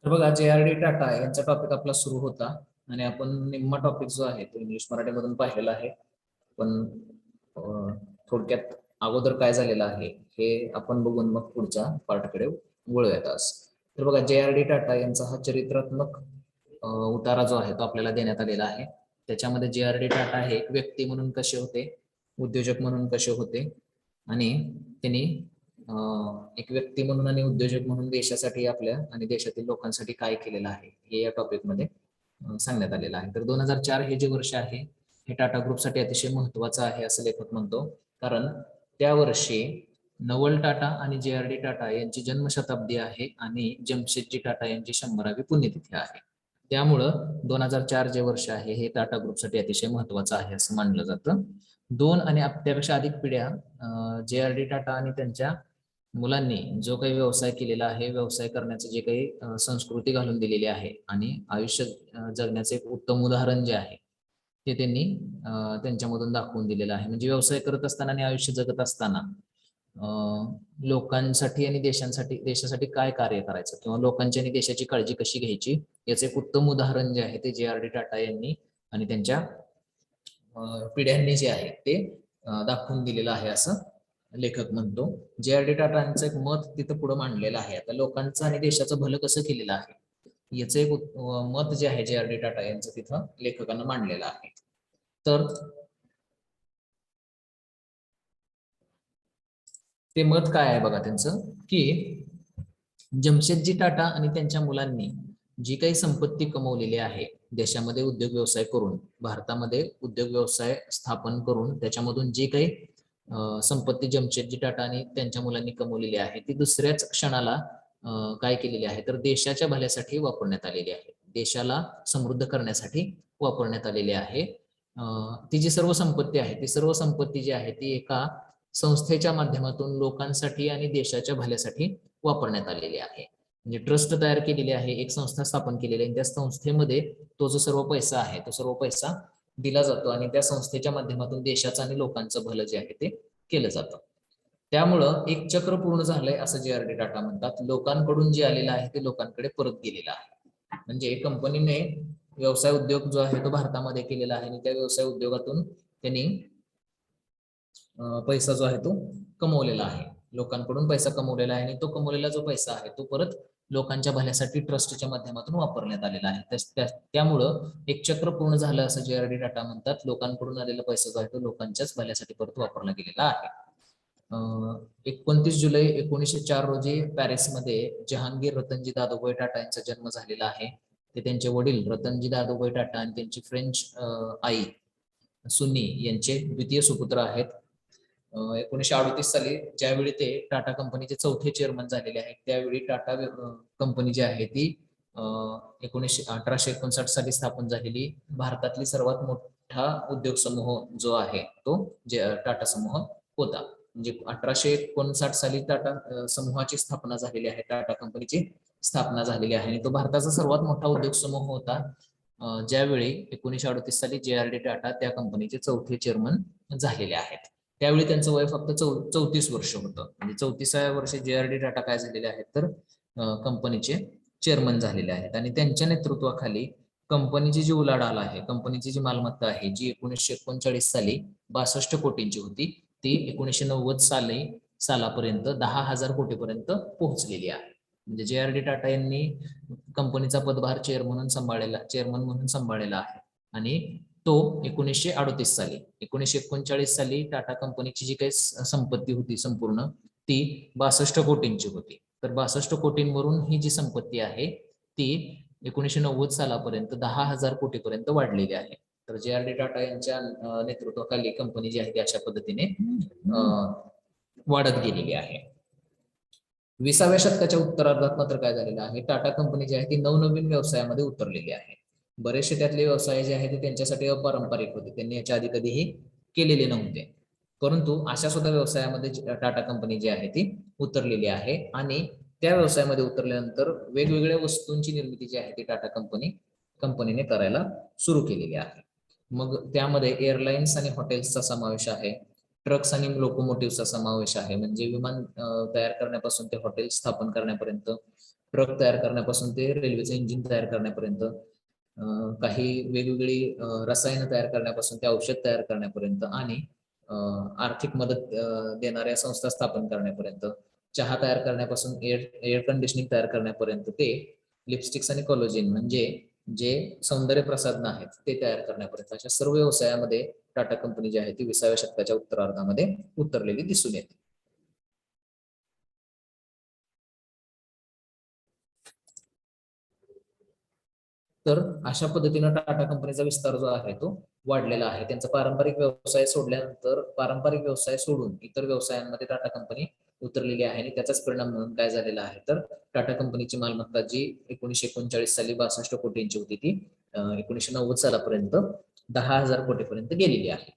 तर बघा JRD टाटा यांचा टॉपिक आपला सुरू होता आणि आपण निम्मा टॉपिक जो आहे तो इंग्लिश मराठीमधून पाहिलेला आहे. पण थोडक्यात अगोदर काय झालेलं आहे हे आपण बघून मग पुढच्या पार्टकडे वळूयात आज. तर बघा JRD टाटा यांचा हा चरित्रात्मक उतारा जो आहे तो आपल्याला देण्यात आलेला आहे. त्याच्यामध्ये JRD टाटा हे एक व्यक्ती म्हणून कसे होते, उद्योजक म्हणून कसे होते आणि त्यांनी एक व्यक्ती म्हणून आणि उद्योजक म्हणून देशासाठी आपल्या आणि देशातील लोकांसाठी काय केलेलं आहे हे या टॉपिक मध्ये सांगण्यात आलेलं आहे. तर 2004 हे जे वर्ष आहे हे टाटा ग्रुपसाठी अतिशय महत्वाचं आहे असं लेखक म्हणतो, कारण त्या वर्षी नवल टाटा आणि JRD टाटा यांची जन्मशताब्दी आहे आणि जमशेदजी टाटा यांची 100वी पुण्यतिथी आहे. त्यामुळं 2004 जे वर्ष आहे हे टाटा ग्रुपसाठी अतिशय महत्वाचं आहे असं मानलं जातं. 2 आणि त्यापेक्षा अधिक पिढ्या JRD टाटा आणि त्यांच्या मुलांनी जो काही व्यवसाय केलेला आहे, व्यवसाय करण्याचे जे काही संस्कृती घालून दिलेली आहे आणि आयुष्य जगण्याचे एक उत्तम उदाहरण जे आहे ते त्यांनी त्यांच्यामधून दाखवून दिलेलं आहे. म्हणजे व्यवसाय करत असताना आणि आयुष्य जगत असताना लोकांसाठी आणि देशासाठी काय कार्य करायचं किंवा लोकांची आणि देशाची काळजी कशी घ्यायची याचं एक उत्तम उदाहरण जे आहे ते JRD टाटा यांनी आणि त्यांच्या पिढ्यांनी जे आहे ते दाखवून दिलेलं आहे असं लेखक म्हणतो. JRD टाटांचं एक मत तिथं पुढे मांडलेलं आहे. आता लोकांचं आणि देशाचं भलं कसं केलेलं आहे याचं एक मत जे आहे JRD टाटा यांचं तिथं लेखकांना मांडलेलं आहे. तर ते मत काय आहे बघा त्यांचं, की जमशेदजी टाटा आणि त्यांच्या मुलांनी जी काही संपत्ती कमवलेली आहे देशामध्ये उद्योग व्यवसाय करून, भारतामध्ये उद्योग व्यवसाय स्थापन करून त्याच्यामधून जी काही संपत्ती जमशेदजी टाटा आणि त्यांच्या मुलांनी कमवलेली आहे ती दुसऱ्याच क्षणाला काय केलेली आहे तर देशाच्या भल्यासाठी वापरण्यात आलेली आहे, देशाला समृद्ध करण्यासाठी वापरण्यात आलेली आहे. ती जी सर्व संपत्ती आहे ती सर्व संपत्ती जी आहे ती एका संस्थेच्या माध्यमातून लोकांसाठी आणि देशाच्या भल्यासाठी वापरण्यात आलेली आहे. म्हणजे ट्रस्ट तयार केलेली आहे, एक संस्था स्थापन केलेली आहे, त्या संस्थेमध्ये तो जो सर्व पैसा आहे तो सर्व पैसा दिला जातो आणि त्या संस्थेच्या माध्यमातून देशाचं आणि लोकांचं भलं जे आहे ते केलं जातं. त्यामुळं एक चक्र पूर्ण झालंय असं JRD टाटा म्हणतात. लोकांकडून जे आलेलं आहे ते लोकांकडे परत गेलेलं आहे. म्हणजे कंपनीने व्यवसाय उद्योग जो आहे तो भारतामध्ये केलेला आहे आणि त्या व्यवसाय उद्योगातून त्यांनी पैसा जो आहे तो कमवलेला आहे, लोकांकडून पैसा कमवलेला आहे आणि तो कमवलेला जो पैसा आहे तो परत लोकांच्या भल्यासाठी ट्रस्टच्या माध्यमातून वापरण्यात आलेला आहे. त्यामुळं एक चक्र पूर्ण झालं असं JRD टाटा म्हणतात. लोकांकडून आलेला पैसा जो आहे तो लोकांच्याच भल्यासाठी परत वापरला गेलेला आहे. 29 जुलै 1904 रोजी पॅरिसमध्ये जहांगीर रतनजी दादोबाई टाटा यांचा जन्म झालेला आहे. ते त्यांचे वडील रतनजी दादोबाई टाटा आणि त्यांची फ्रेंच आई सुनी यांचे द्वितीय सुपुत्र आहेत. 1938 साली ज्यावेळी ते टाटा कंपनीचे चौथे चेअरमन झालेले आहेत त्यावेळी टाटा कंपनी जी आहे ती 1859 साली स्थापन झालेली भारतातली सर्वात मोठा उद्योग समूह जो आहे तो टाटा समूह होता. म्हणजे 1859 साली टाटा समूहाची स्थापना झालेली आहे, टाटा कंपनीची स्थापना झालेली आहे आणि तो भारताचा सर्वात मोठा उद्योग समूह होता. ज्यावेळी 1938 साली JRD टाटा त्या कंपनीचे चौथे चेअरमन झालेले आहेत. त्यावेळी त्यांचं वय फक्त 34 वर्ष होतं. म्हणजे 34व्या वर्षी JRD टाटा काय झालेले आहेत तर कंपनीचे चेअरमन झालेले आहेत आणि त्यांच्या नेतृत्वाखाली कंपनीची जी उलाढाल आहे, कंपनीची जी मालमत्ता आहे जी 1939 साली 62 कोटींची होती ती 1990 सालापर्यंत 10,000 कोटीपर्यंत पोहोचलेली आहे. म्हणजे JRD टाटा यांनी कंपनीचा पदभार चेअरमन म्हणून सांभाळलेला आहे आणि तो 1939 साली टाटा कंपनीची जी काही संपत्ती होती संपूर्ण ती 62 कोटींची होती. तर 62 कोटींवरून ही जी संपत्ती आहे ती 1990 सालापर्यंत 10,000 कोटीपर्यंत वाढलेली आहे. तर JRD टाटा यांच्या नेतृत्वाखाली कंपनी जी आहे ती अशा पद्धतीने वाढत गेलेली आहे. 20व्या शतकाच्या उत्तरार्धात मात्र काय झालेलं आहे, टाटा कंपनी जी आहे ती नवनवीन व्यवसायामध्ये उतरलेली आहे. बरेचसे त्यातले व्यवसाय जे आहे ते त्यांच्यासाठी अपारंपरिक होते, त्यांनी याच्या आधी कधीही केलेले नव्हते, परंतु अशा सुद्धा व्यवसायामध्ये टाटा कंपनी जी आहे ती उतरलेली आहे आणि त्या व्यवसायामध्ये उतरल्यानंतर वेगवेगळ्या वस्तूंची निर्मिती जी आहे ती टाटा कंपनीने करायला सुरू केलेली आहे. मग त्यामध्ये एअरलाइन्स आणि हॉटेल्सचा समावेश आहे, ट्रक्स आणि लोकोमोटिव्हचा समावेश आहे. म्हणजे विमान तयार करण्यापासून ते हॉटेल स्थापन करण्यापर्यंत, ट्रक तयार करण्यापासून ते रेल्वेचं इंजिन तयार करण्यापर्यंत, काही वेगवेगळी रसायनं तयार करण्यापासून ते औषध तयार करण्यापर्यंत आणि आर्थिक मदत देणाऱ्या संस्था स्थापन करण्यापर्यंत, चहा तयार करण्यापासून एअर कंडिशनिंग तयार करण्यापर्यंत ते लिपस्टिक्स आणि कोलोजिन म्हणजे जे सौंदर्य प्रसाधनं आहेत ते तयार करण्यापर्यंत अशा सर्व व्यवसायामध्ये टाटा कंपनी जी आहे ती 20व्या शतकाच्या उत्तरार्धामध्ये उतरलेली दिसून येते. तर अशा पद्धतीनं टाटा कंपनीचा विस्तार जो आहे तो वाढलेला आहे. त्यांचा पारंपरिक व्यवसाय सोडल्यानंतर पारंपरिक व्यवसाय सोडून इतर व्यवसायांमध्ये टाटा कंपनी उतरलेली आहे आणि त्याचाच परिणाम म्हणून काय झालेला आहे तर टाटा कंपनीची मालमत्ता जी 1939 साली 62 कोटींची होती ती 1990 सालापर्यंत 10,000 कोटीपर्यंत गेलेली आहे.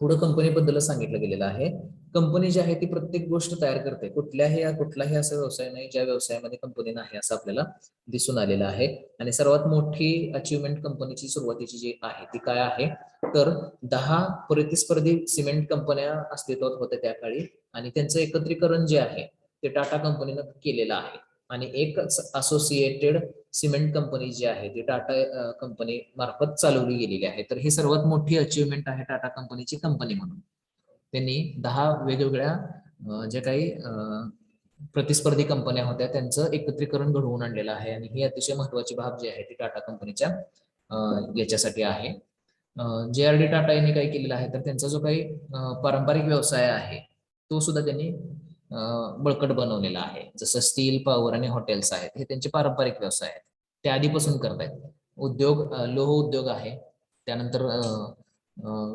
पुढे कंपनीबद्दल सांगितलं गेलेलं आहे. कंपनी जी आहे ती प्रत्येक गोष्ट तयार करते. कुठलाही असा व्यवसाय नाही ज्या व्यवसायामध्ये कंपनी नाही असं आपल्याला दिसून आलेलं आहे. आणि सर्वात मोठी अचिव्हमेंट कंपनीची सुरुवातीची जी आहे ती काय आहे तर 10 प्रतिस्पर्धी सिमेंट कंपन्या अस्तित्वात होत्या त्या काळी आणि त्यांचं एकत्रीकरण जे आहे ते टाटा कंपनीनं केलेलं आहे. आणि एक असोसिएटेड सिमेंट कंपनी जी आहे ती टाटा कंपनी मार्फत चालवली गेलेली आहे. तर ही सर्वात मोठी अचिव्हमेंट आहे टाटा कंपनीची कंपनी म्हणून. त्यांनी 10 वेगवेगळ्या जे काही प्रतिस्पर्धी कंपन्या होत्या त्यांचं एकत्रीकरण घडवून आणलेलं आहे आणि ही अतिशय महत्वाची बाब जी आहे ती टाटा कंपनीच्या याच्यासाठी आहे. JRD टाटा यांनी काय केलेलं आहे तर त्यांचा जो काही पारंपरिक व्यवसाय आहे तो सुद्धा त्यांनी बळकट बनवलेला आहे. जसं स्टील, पॉवर आणि हॉटेल्स आहेत हे त्यांचे पारंपरिक व्यवसाय आहेत. ते आधीपासून करतायत. उद्योग लोह उद्योग आहे, त्यानंतर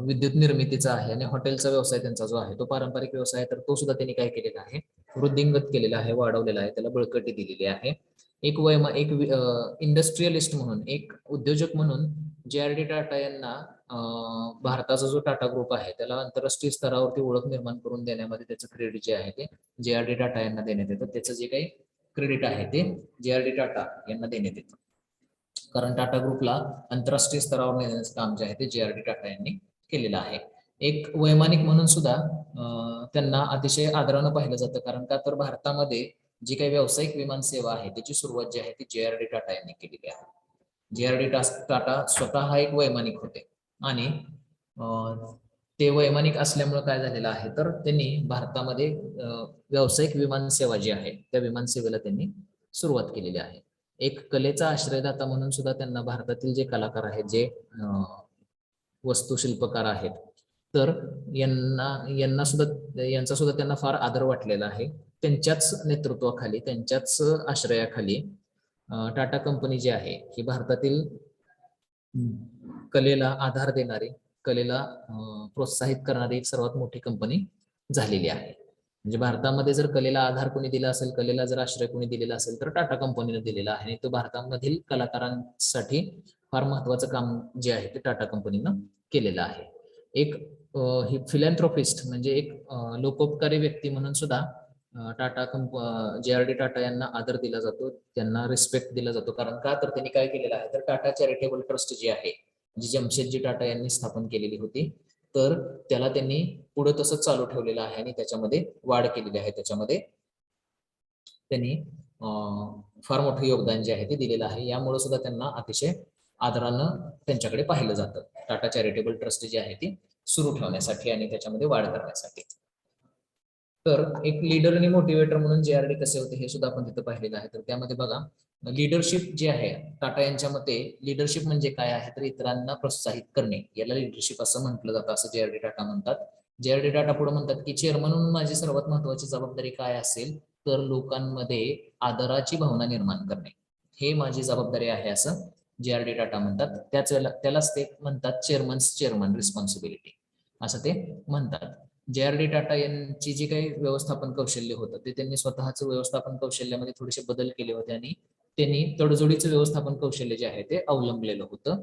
विद्युत निर्मितीचा आहे आणि हॉटेलचा व्यवसाय त्यांचा जो आहे तो पारंपरिक व्यवसाय तर तो सुद्धा त्यांनी काय केलेला आहे वृद्धिंगत केलेला आहे, वाढवलेला आहे, त्याला बळकटी दिलेली आहे. एक इंडस्ट्रियलिस्ट म्हणून, एक उद्योजक म्हणून JRD टाटा यांना भारताचा जो टाटा ग्रुप आहे त्याला आंतरराष्ट्रीय स्तरावरती ओळख निर्माण करून देण्यामध्ये त्याचं क्रेडिट जे आहे ते JRD टाटा यांना देण्यात येतं. त्याचं जे काही क्रेडिट आहे ते JRD टाटा यांना देण्यात येतं. कारण टाटा ग्रुपला आंतरराष्ट्रीय स्तरावर नेण्याचं काम जे आहे ते JRD टाटा यांनी केलेलं आहे. एक वैमानिक म्हणून सुद्धा त्यांना अतिशय आदरानं पाहिलं जातं. कारण का तर भारतामध्ये जी काही व्यावसायिक विमान सेवा आहे त्याची सुरुवात जी आहे ती JRD टाटा यांनी केलेली आहे. JRD टाटा स्वतः एक वैमानिक होते आणि ते वैमानिक असल्यामुळे काय झालेलं आहे तर त्यांनी भारतामध्ये व्यावसायिक विमान सेवा जी आहे त्या विमान सेवेला त्यांनी सुरुवात केलेली आहे. एक कलेचा आश्रयदाता म्हणून सुद्धा त्यांना भारतातील जे कलाकार आहेत, जे वस्तुशिल्पकार आहेत तर यांना सुद्धा यांचा सुद्धा त्यांना फार आदर वाटलेला आहे. त्यांच्याच नेतृत्वाखाली, त्यांच्याच आश्रयाखाली टाटा कंपनी जी आहे ही भारतातील कलेला आधार देणारी, कलेला प्रोत्साहित करणारी एक सर्वात मोठी कंपनी झालेली आहे. म्हणजे भारतामध्ये जर कलेला आधार कोणी दिला असेल, कलेला जर आश्रय कोणी दिलेला असेल तर टाटा कंपनीने दिलेला आहे आणि तो भारतामधील कलाकारांसाठी फार महत्वाचं काम जे आहे ते टाटा कंपनीनं केलेलं आहे. एक फिलॅन्थ्रोपिस्ट म्हणजे एक लोकोपकारी व्यक्ती म्हणून सुद्धा JRD टाटा यांना आदर दिला जातो, त्यांना रिस्पेक्ट दिला जातो. कारण का तर त्यांनी काय केलेलं आहे तर टाटा चॅरिटेबल ट्रस्ट जी आहे जी जमशेदजी टाटा यांनी स्थापन केलेली होती तर त्याला त्यांनी पुढे तसंच चालू ठेवलेलं आहे आणि त्याच्यामध्ये वाढ केलेली आहे. त्याच्यामध्ये त्यांनी फार मोठं योगदान जे आहे ते दिलेलं आहे. यामुळे सुद्धा त्यांना अतिशय आदरानं त्यांच्याकडे पाहिलं जातं टाटा चॅरिटेबल ट्रस्ट जी आहे ती सुरू ठेवण्यासाठी आणि त्याच्यामध्ये वाढ करण्यासाठी. तर एक लीडर आणि मोटिवेटर म्हणून JRD कसे होते हे सुद्धा आपण तिथं पाहिलेलं आहे. तर त्यामध्ये बघा लीडरशिप जे आहे टाटा यांच्या मते लीडरशिप म्हणजे काय आहे तर इतरांना प्रोत्साहित करणे, याला लीडरशिप असं म्हटलं जातं असं JRD टाटा म्हणतात. JRD टाटा पुढे म्हणतात की चेअरमन म्हणून माझी सर्वात महत्वाची जबाबदारी काय असेल तर लोकांमध्ये आदराची भावना निर्माण करणे, हे माझी जबाबदारी आहे असं JRD टाटा म्हणतात. त्यालाच ते म्हणतात चेअरमन रिस्पॉन्सिबिलिटी असं ते म्हणतात. JRD टाटा यांची जी काही व्यवस्थापन कौशल्य होतं ते त्यांनी स्वतःच व्यवस्थापन कौशल्यामध्ये थोडेसे बदल केले होते आणि त्यांनी तडजोडीचं व्यवस्थापन कौशल्य जे आहे ते अवलंबलेलं होतं.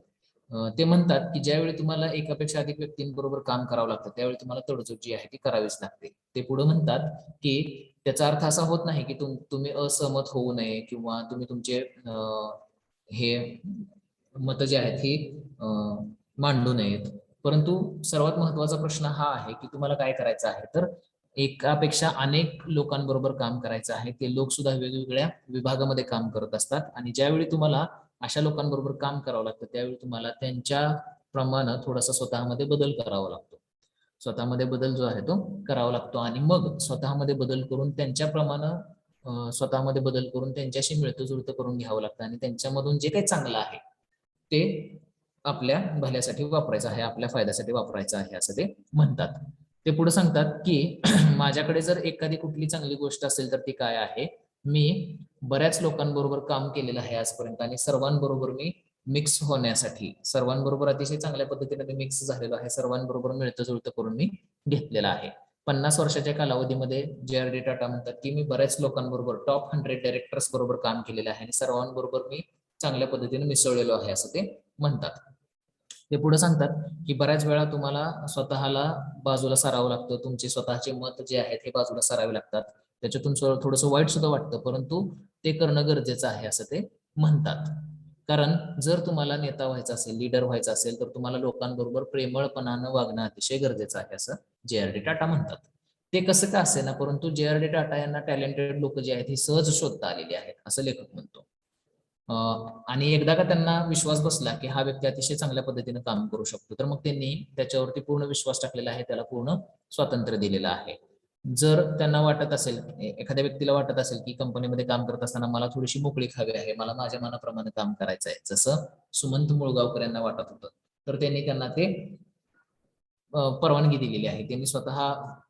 ते म्हणतात की ज्यावेळी तुम्हाला एकापेक्षा अधिक व्यक्तींबरोबर काम करावं लागतं त्यावेळी तुम्हाला तडजोड जी आहे ती करावीच लागते. ते पुढे म्हणतात की त्याचा अर्थ असा होत नाही की तुम्ही असहमत होऊ नये किंवा तुम्ही तुमचे हे मतं जी आहेत ही मांडू नयेत. परंतु सर्वात महत्वाचा प्रश्न हा आहे की तुम्हाला काय करायचं आहे, तर एकापेक्षा अनेक लोकांबरोबर काम करायचं आहे. ते लोक सुद्धा वेगवेगळ्या विभागामध्ये काम करत असतात आणि ज्यावेळी तुम्हाला अशा लोकांबरोबर काम करावं लागतं त्यावेळी तुम्हाला त्यांच्या प्रमाणे थोडासा स्वतःमध्ये बदल करावा लागतो. स्वतःमध्ये बदल जो आहे तो करावा लागतो आणि मग स्वतःमध्ये बदल करून त्यांच्याप्रमाणे स्वतःमध्ये बदल करून त्यांच्याशी मिळतं जुळतं करून घ्यावं लागतं आणि त्यांच्यामधून जे काही चांगलं आहे ते आपल्या भल्यासाठी वापरायचं आहे, आपल्या फायद्यासाठी वापरायचं आहे असं ते म्हणतात. ते पुढे सांगतात की माझ्याकडे जर एखादी कुठली चांगली गोष्ट असेल तर ती काय आहे, मी बऱ्याच लोकांबरोबर काम केलेलं आहे आजपर्यंत आणि सर्वांबरोबर मी मिक्स होण्यासाठी सर्वांबरोबर अतिशय चांगल्या पद्धतीने मी मिक्स झालेलो आहे, सर्वांबरोबर मिळतं जुळतं करून मी घेतलेलं आहे. 50 वर्षाच्या कालावधीमध्ये जे.आर.डी. टाटा म्हणतात की मी बऱ्याच लोकांबरोबर टॉप 100 डायरेक्टर्स बरोबर काम केलेलं आहे आणि सर्वांबरोबर मी चांगल्या पद्धतीने मिसळलेलो आहे असं ते म्हणतात. ते पुढे सांगतात की बऱ्याच वेळा तुम्हाला स्वतःला बाजूला सारावं लागतं, तुमचे स्वतःचे मत जे आहेत हे बाजूला सारावे लागतात, त्याच्यातून थोडंसं वाईट सुद्धा वाटतं, परंतु ते करणं गरजेचं आहे असं ते म्हणतात. कारण जर तुम्हाला नेता व्हायचं असेल, लीडर व्हायचं असेल तर तुम्हाला लोकांबरोबर प्रेमळपणानं वागणं अतिशय गरजेचं आहे असं जे.आर.डी. टाटा म्हणतात. ते कसं का असेना, परंतु जे.आर.डी. टाटा यांना टॅलेंटेड लोक जे आहेत हे सहज शोधता आलेली आहेत असं लेखक म्हणतो. आणि एकदा का त्यांना विश्वास बसला की हा व्यक्ती अतिशय चांगल्या पद्धतीने काम करू शकतो तर मग त्यांनी त्याच्यावरती पूर्ण विश्वास टाकलेला आहे, त्याला पूर्ण स्वातंत्र्य दिलेलं आहे. जर त्यांना वाटत असेल, एखाद्या व्यक्तीला वाटत असेल की कंपनीमध्ये काम करत असताना मला थोडीशी मोकळीक हवी आहे, मला माझ्या मनाप्रमाणे काम करायचं आहे, जसं सुमंत मुळगावकर यांना वाटत होतं, तर त्यांना ते परवानगी दिलेली आहे. त्यांनी स्वतः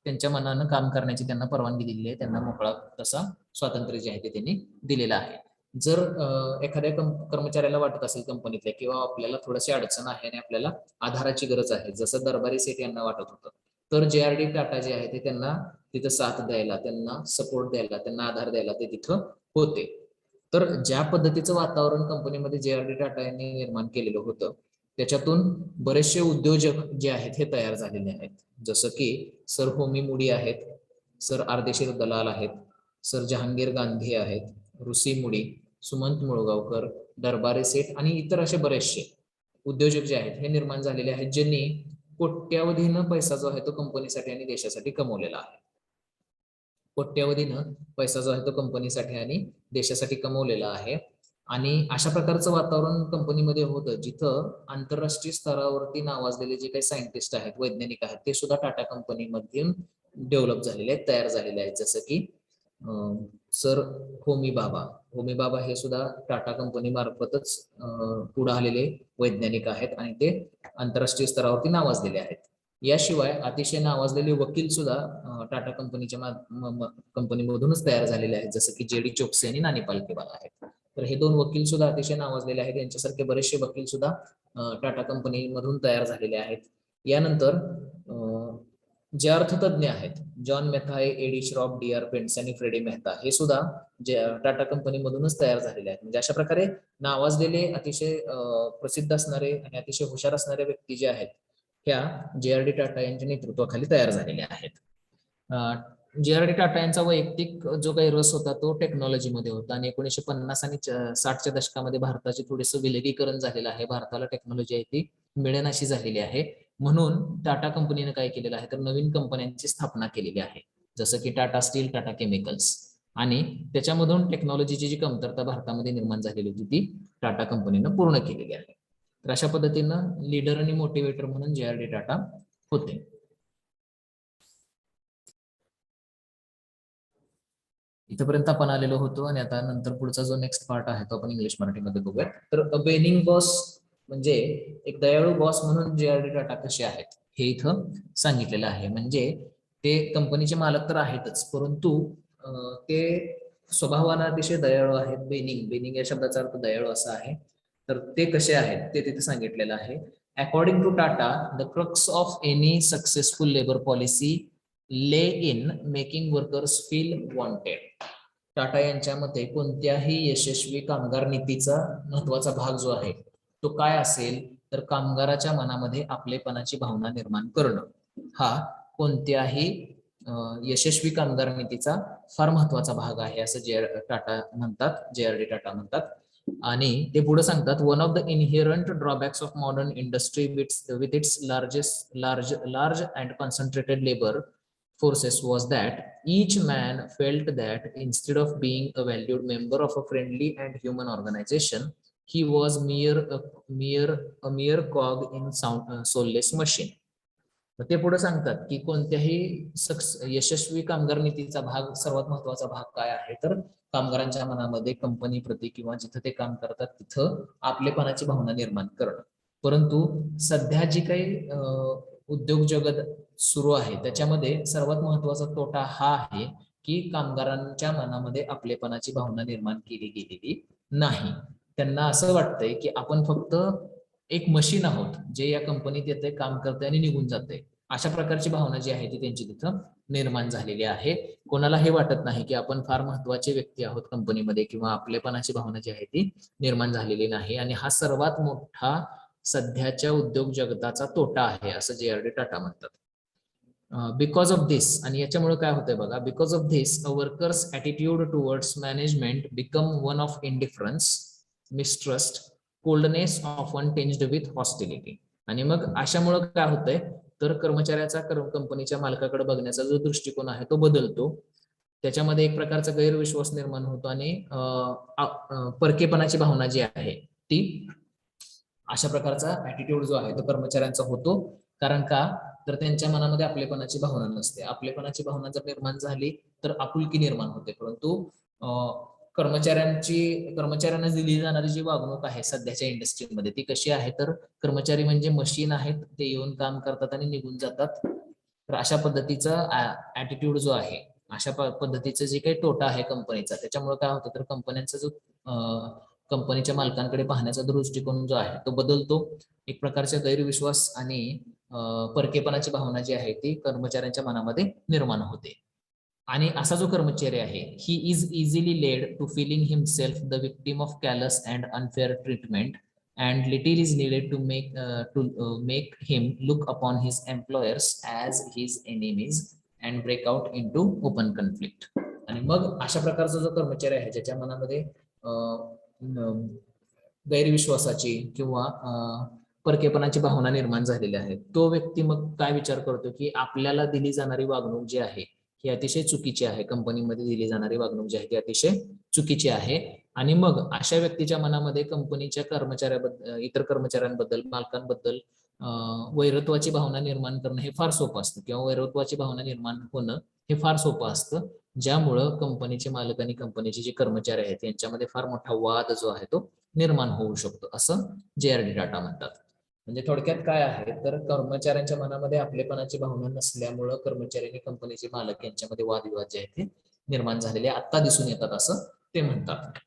त्यांच्या मनानं काम करण्याची त्यांना परवानगी दिलेली आहे, त्यांना मोकळा तसा स्वातंत्र्य जे आहे ते त्यांनी दिलेलं आहे. जर एखाद्या कर्मचाऱ्याला वाटत असेल कंपनीतल्या किंवा आपल्याला थोडीशी अडचण आहे आणि आपल्याला आधाराची गरज आहे, जसं दरबारी सेठ यांना वाटत होतं, तर जे.आर.डी. टाटा जे आहे ते त्यांना तिथं साथ द्यायला, त्यांना सपोर्ट द्यायला, त्यांना आधार द्यायला ते तिथं होते. तर ज्या पद्धतीचं वातावरण कंपनीमध्ये जे.आर.डी. टाटा यांनी निर्माण केलेलं होतं त्याच्यातून बरेचसे उद्योजक जे आहेत हे तयार झालेले आहेत. जसं की सर होमी मुडी आहेत, सर अर्देशीर दलाल आहेत, सर जहांगीर गांधी आहेत, ऋषी मुडी, सुमंत मुळगावकर, दरबारी सेठ आणि इतर असे बरेचसे उद्योजक जे आहेत हे निर्माण झालेले आहेत, ज्यांनी कोट्यावधीनं पैसा जो आहे तो कंपनीसाठी आणि देशासाठी कमवलेला आहे. कोट्यावधीनं पैसा जो आहे तो कंपनीसाठी आणि देशासाठी कमवलेला आहे. आणि अशा प्रकारचं वातावरण कंपनीमध्ये होतं जिथं आंतरराष्ट्रीय स्तरावरती नावाजलेले जे काही सायंटिस्ट आहेत, वैज्ञानिक आहेत, ते सुद्धा टाटा कंपनीमधून डेव्हलप झालेले आहेत, तयार झालेले आहेत. जसं की सर होमी बाबा हे सुद्धा टाटा कंपनी मार्फतच पुढे आलेले वैज्ञानिक आहेत आणि ते आंतरराष्ट्रीय स्तरावरती नावाजलेले आहेत. याशिवाय अतिशय नावाजलेले वकील सुद्धा टाटा कंपनीच्या कंपनीमधूनच तयार झालेले आहेत, जसं की जे.डी. चोक्सी आणि नानी पालकीवाल आहेत. तर हे दोन वकील सुद्धा अतिशय नावाजलेले आहेत, यांच्यासारखे बरेचसे वकील सुद्धा टाटा कंपनीमधून तयार झालेले आहेत. यानंतर जे अर्थतज्ञ आहेत, जॉन मेथाय, एडी श्रॉफ, डी.आर. पेंट्स आणि फ्रेडी मेहता, हे सुद्धा टाटा कंपनीमधूनच तयार झालेले आहेत. म्हणजे अशा प्रकारे नावाजलेले अतिशय प्रसिद्ध असणारे आणि अतिशय हुशार असणारे व्यक्ती जे आहेत ह्या जे.आर.डी. टाटा यांच्या नेतृत्वाखाली तयार झालेल्या आहेत. जे.आर.डी. टाटा यांचा वैयक्तिक जो काही रस होता तो टेक्नॉलॉजीमध्ये होता आणि 1950 आणि 60च्या दशकामध्ये भारताचे थोडेसे विलगीकरण झालेलं आहे, भारताला टेक्नॉलॉजी आहे ती मिळेनाशी झालेली आहे. म्हणून टाटा कंपनीने काय केलेलं आहे तर नवीन कंपन्यांची स्थापना केलेली आहे, जसं की टाटा स्टील, टाटा केमिकल्स, आणि त्याच्यामधून टेक्नॉलॉजीची जी कमतरता भारतामध्ये निर्माण झालेली होती ती टाटा कंपनीनं पूर्ण केलेली आहे. तर अशा पद्धतीनं लीडर आणि मोटिवेटर म्हणून जे.आर.डी. टाटा होते. इथपर्यंत आपण आलेलो होतो आणि आता नंतर पुढचा जो नेक्स्ट पार्ट आहे तो आपण इंग्लिश मराठीमध्ये बघूया. तर अ बेनिंग बॉस म्हणजे एक दयाळू बॉस म्हणून जे.आर.डी. टाटा कसे आहेत हे इथं सांगितलेलं आहे. म्हणजे ते कंपनीचे मालक तर आहेतच, परंतु ते स्वभावाला अतिशय दयाळू आहेत. बेनिंग या शब्दाचा अर्थ दयाळू असा आहे. तर ते कसे आहेत ते तिथे सांगितलेलं आहे. According to Tata, the crux of any successful labour policy lay in making workers feel wanted. Tata यांच्या मते कोणत्याही यशस्वी कामगार नीतीचा महत्वाचा भाग जो आहे तो काय असेल तर कामगाराच्या मनामध्ये आपलेपणाची भावना निर्माण करणं हा कोणत्याही यशस्वी कामगार नीतीचा फार महत्वाचा भाग आहे असं जे.आर.डी. टाटा म्हणतात. आणि ते पुढे सांगतात one of the inherent drawbacks of modern industry with its large and concentrated labour forces was that each man felt that instead of being a valued member of a friendly and human organization, he was a mere cog in soulless machine. ते पुढे सांगतात की कोणत्याही यशस्वी कामगार नीतीचा भाग सर्वात महत्वाचा भाग काय आहे तर कामगारांच्या मनामध्ये कंपनी प्रती किंवा जिथं ते काम करतात तिथं आपलेपणाची भावना निर्माण करणं. परंतु सध्या जी काही उद्योग जगत सुरू आहे त्याच्यामध्ये सर्वात महत्वाचा तोटा हा आहे की कामगारांच्या मनामध्ये आपलेपणाची भावना निर्माण केली गेलेली नाही. त्यांना असं वाटतंय की आपण फक्त एक मशीन आहोत जे या कंपनीत येते, काम करते आणि निघून जाते. अशा प्रकारची भावना जी आहे ती त्यांची तिथं निर्माण झालेली आहे. कोणाला हे वाटत नाही की आपण फार महत्वाचे व्यक्ती आहोत कंपनीमध्ये किंवा आपलेपणाची भावना जी आहे ती निर्माण झालेली नाही. आणि हा सर्वात मोठा सध्याच्या उद्योग जगताचा तोटा आहे असं JRD टाटा म्हणतात. बिकॉज ऑफ दिस, आणि याच्यामुळे काय होतंय बघा, because of this a workers attitude towards management become one of indifference, mistrust, coldness often tinged with hostility. आणि मग अशामुळे काय होतंय तर कर्मचाऱ्याचा कंपनीच्या मालकाकडे बघण्याचा जो दृष्टिकोन आहे तो बदलतो. त्याच्यामध्ये एक प्रकारचा गैरविश्वास निर्माण होतो आणि परकेपणाची भावना जी आहे ती अशा प्रकारचा ऍटिट्यूड जो आहे तो कर्मचाऱ्यांचा होतो. कारण का तर त्यांच्या मनामध्ये आपलेपणाची भावना नसते. आपलेपणाची भावना जर निर्माण झाली तर आपुलकी निर्माण होते. परंतु कर्मचाऱ्यांना दिली जाणारी जी वागणूक आहे सध्याच्या इंडस्ट्रीमध्ये ती कशी आहे तर कर्मचारी म्हणजे मशीन आहेत, ते येऊन काम करतात आणि निघून जातात. तर अशा पद्धतीचा ऍटिट्यूड जो आहे, अशा पद्धतीचा जे काही तोटा आहे कंपनीचा, त्याच्यामुळे काय होतं तर कंपन्यांचा जो कंपनीच्या मालकांकडे पाहण्याचा दृष्टिकोन जो आहे तो बदलतो. एक प्रकारचा गैरविश्वास आणि परकेपणाची भावना जी आहे ती कर्मचाऱ्यांच्या मनामध्ये निर्माण होते. आणि असा जो कर्मचारी आहे he is easily led to feeling himself the victim of callous and unfair treatment and little is needed to make him look upon his employers as his enemies and break out into open conflict. आणि मग अशा प्रकारचा जो कर्मचारी आहे ज्याच्या मनामध्ये गैरविश्वासाची किंवा परकेपणाची भावना निर्माण झालेली आहे, तो व्यक्ती मग काय विचार करतो की आपल्याला दिली जाणारी वागणूक जी आहे ही अतिशय चुकीची आहे, कंपनीमध्ये दिली जाणारी वागणूक जी आहे ती अतिशय चुकीची आहे. आणि मग अशा व्यक्तीच्या मनामध्ये कंपनीच्या कर्मचाऱ्याबद्दल, इतर कर्मचाऱ्यांबद्दल, मालकांबद्दल वैरत्वाची भावना निर्माण करणं हे फार सोपं असतं किंवा वैरत्वाची भावना निर्माण होणं हे फार सोपं असतं, ज्यामुळं कंपनीचे मालक आणि कंपनीचे जे कर्मचारी आहेत यांच्यामध्ये फार मोठा वाद जो आहे तो निर्माण होऊ शकतो असं JRD टाटा म्हणतात. म्हणजे थोडक्यात काय आहे तर कर्मचाऱ्यांच्या मनामध्ये आपलेपणाची भावना नसल्यामुळं कर्मचारी आणि कंपनीचे मालक यांच्यामध्ये वादविवाद जे आहेत ते निर्माण झालेले आता दिसून येतात असं ते म्हणतात.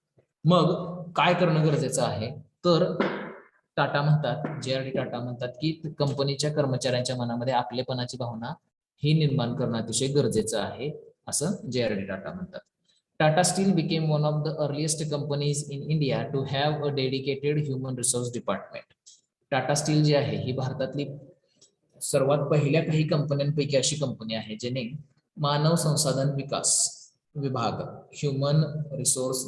मग काय करणं गरजेचं आहे तर टाटा म्हणतात, JRD टाटा म्हणतात की कंपनीच्या कर्मचाऱ्यांच्या मनामध्ये आपलेपणाची भावना ही निर्माण करणं अतिशय गरजेचं आहे असं JRD टाटा म्हणतात. Tata Steel became one of the earliest companies in India to have a dedicated human resource department. Tata steel जी आहे ही भारतातली सर्वात पहिल्या काही कंपन्यांपैकी अशी कंपनी आहे ज्याने मानव संसाधन विकास विभाग, ह्युमन रिसोर्स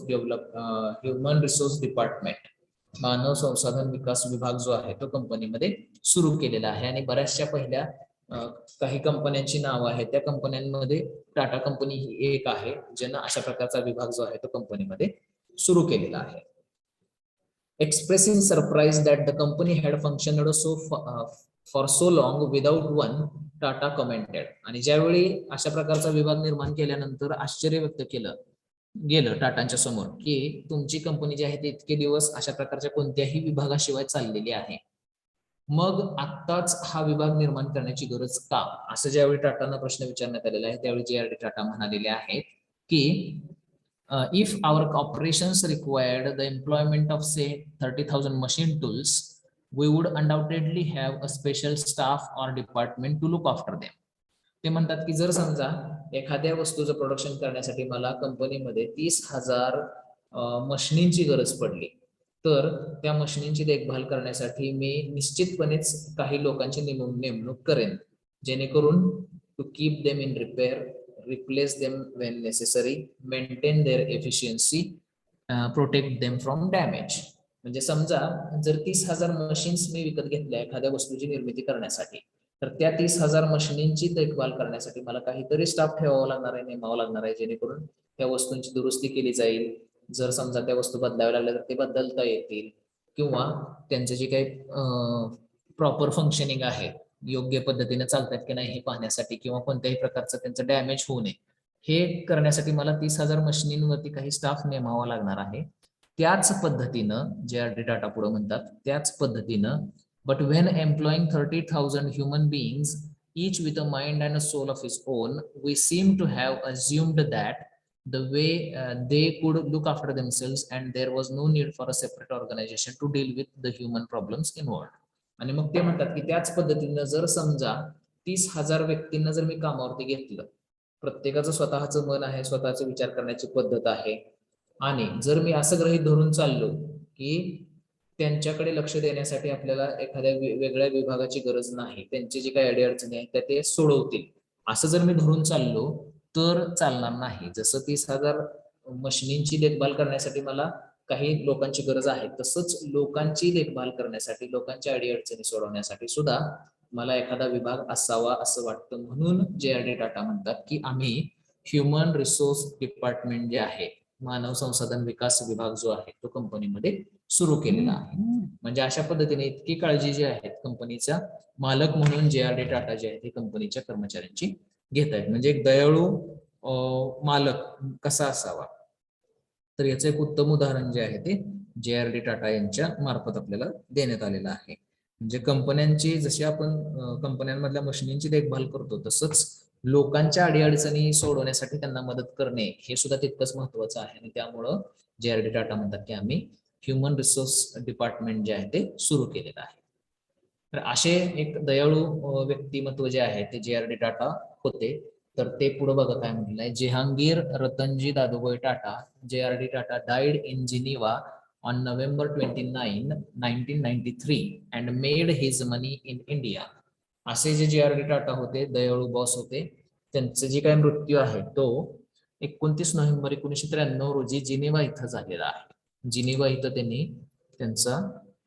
डिपार्टमेंट, मानव संसाधन विकास विभाग जो आहे तो कंपनीमध्ये सुरू केलेला आहे. आणि बऱ्याचशा पहिल्या काही कंपन्यांची नावं आहेत, त्या कंपन्यांमध्ये टाटा कंपनी ही एक आहे ज्यानं अशा प्रकारचा विभाग जो आहे तो कंपनीमध्ये सुरू केलेला आहे. Expressing surprise that the company had functioned for so long without one, Tata commented. आणि ज्यावेळी अशा प्रकारचा विभाग निर्माण केल्यानंतर आश्चर्य व्यक्त केलं गेलं टाटांच्या समोर की तुमची कंपनी जी आहे ती इतके दिवस अशा प्रकारच्या कोणत्याही विभागाशिवाय चाललेली आहे, मग आत्ताच हा विभाग निर्माण करण्याची गरज का, असं ज्यावेळी टाटांना प्रश्न विचारण्यात आलेला आहे त्यावेळी JRD टाटा म्हणालेले आहेत की if our operations required the employment of say 30,000 machine tools, we would undoubtedly have a special staff or department to look after them. ते म्हणतात की जर समजा एखाद्या वस्तूचं प्रोडक्शन करण्यासाठी मला कंपनीमध्ये 30,000 मशिनींची गरज पडली तर त्या मशिनींची देखभाल करण्यासाठी मी निश्चितपणेच काही लोकांची नेमणूक करेन जेणेकरून to keep them in repair, replace them when necessary, maintain their efficiency protect them from damage. म्हणजे समजा जर 30,000 मशीन्स मी विकत घेतल्या एखाद्या वस्तूची निर्मिती करण्यासाठी, तर त्या 30,000 मशीनींची देखभाल करण्यासाठी मला काहीतरी स्टाफ ठेवावा लागणार आहे, नेमावा लागणार आहे, जेणेकरून त्या वस्तूंची दुरुस्ती केली जाईल. जर समजा त्या वस्तू बदलाव्या लागल्या तर ते बदलता येतील, किंवा त्यांचे जे काही प्रॉपर फंक्शनिंग आहे, योग्य पद्धतीने चालतात की नाही हे पाहण्यासाठी, किंवा कोणत्याही प्रकारचं त्यांचं डॅमेज होऊ नये हे करण्यासाठी मला 30,000 मशिनींवरती काही स्टाफ नेमावा लागणार आहे. त्याच पद्धतीनं JRD टाटा पुढे म्हणतात, त्याच पद्धतीनं but when एम्प्लॉईंग 30,000 human beings each with a mind and a soul of his own, we seem to have assumed that the way they could look after themselves and there was no need for a separate organization to deal with the human problems involved. आणि मग ते म्हणतात की त्याच पद्धतीनं जर समजा 30,000 व्यक्तींना जर मी कामावरती घेतलं, प्रत्येकाचं स्वतःचं मन आहे, स्वतःचा विचार करण्याची पद्धत आहे, आणि जर मी असं गृहीत धरून चाललो की त्यांच्याकडे लक्ष देण्यासाठी आपल्याला एखाद्या वेगळ्या विभागाची गरज नाही, त्यांची जी काही अडीअडचणी आहेत त्या ते सोडवतील, असं जर मी धरून चाललो तर चालणार नाही. जसं 30,000 मशिनींची देखभाल करण्यासाठी मला काही लोकांची गरज आहे, तसंच लोकांची देखभाल करण्यासाठी, लोकांच्या अडीअडचणी सोडवण्यासाठी सुद्धा मला एखादा विभाग असावा असं वाटतं. म्हणून JRD टाटा म्हणतात की आम्ही ह्युमन रिसोर्स डिपार्टमेंट जे आहे, मानव संसाधन विकास विभाग जो आहे तो कंपनीमध्ये सुरू केलेला आहे. म्हणजे अशा पद्धतीने इतकी काळजी जी आहे कंपनीचा मालक म्हणून JRD टाटा जे आहे ते कंपनीच्या कर्मचाऱ्यांची घेत आहेत. म्हणजे एक दयाळू मालक कसा असावा, तर याचं एक उत्तम उदाहरण जे आहे ते JRD टाटा यांच्या मार्फत आपल्याला देण्यात आलेलं आहे. म्हणजे कंपन्यांची जशी आपण कंपन्यांमधल्या मशिनींची देखभाल करतो, तसंच लोकांच्या अडीअडचणी सोडवण्यासाठी त्यांना मदत करणे हे सुद्धा तितकंच महत्वाचं आहे. आणि त्यामुळं JRD टाटा म्हणतात की आम्ही ह्युमन रिसोर्स डिपार्टमेंट जे आहे ते सुरू केलेलं आहे. तर असे एक दयाळू व्यक्तिमत्व जे आहे ते JRD टाटा होते. तर ते पुढे बघा काय म्हटलंय, Jehangir Ratanji Dadabhoy Tata JRD Tata died in Geneva on November 29, 1993 and made his money in India. असे जे JRD टाटा होते, दयाळू बॉस होते, त्यांचा जे काही मृत्यू आहे तो 29 नोव्हेंबर 1993 रोजी जिनिव्हा इथं झालेला आहे. जिनिव्हा इथं त्यांनी त्यांचा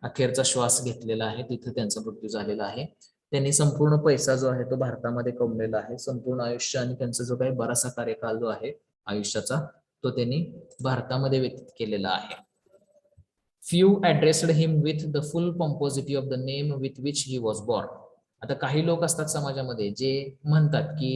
अखेरचा श्वास घेतलेला आहे, तिथं त्यांचा मृत्यू झालेला आहे. त्यांनी संपूर्ण पैसा जो आहे तो भारतामध्ये कमवलेला आहे. संपूर्ण आयुष्य आणि त्यांचा जो काही बराचसा कार्यकाल जो आहे आयुष्याचा तो त्यांनी भारतामध्ये व्यतीत केलेला आहे. Few addressed him with the full pomposity of the name with which he was born. आता काही लोक असतात समाजामध्ये जे म्हणतात की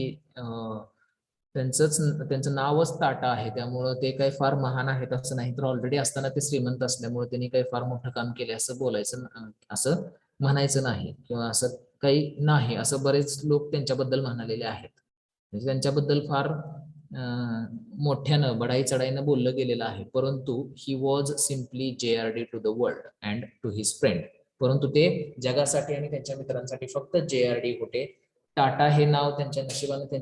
त्यांचं नावच टाटा आहे, त्यामुळं ते काही फार महान आहेत असं नाही, तर ऑलरेडी असताना ते श्रीमंत असल्यामुळे त्यांनी काही फार मोठं काम केले असं बोलायचं, असं म्हणायचं नाही, किंवा असं काही नाही असं बरेच लोक त्यांच्याबद्दल म्हणालेले आहेत. म्हणजे त्यांच्याबद्दल फार मोठ्यानं बडाई चढाईनं बोललं गेलेलं आहे. परंतु he was simply JRD to the world and to his friend. परंतु ते जगासाठी आणि त्यांच्या मित्रांसाठी फक्त JRD होते. टाटा हे नाव त्यांच्या नशिबाने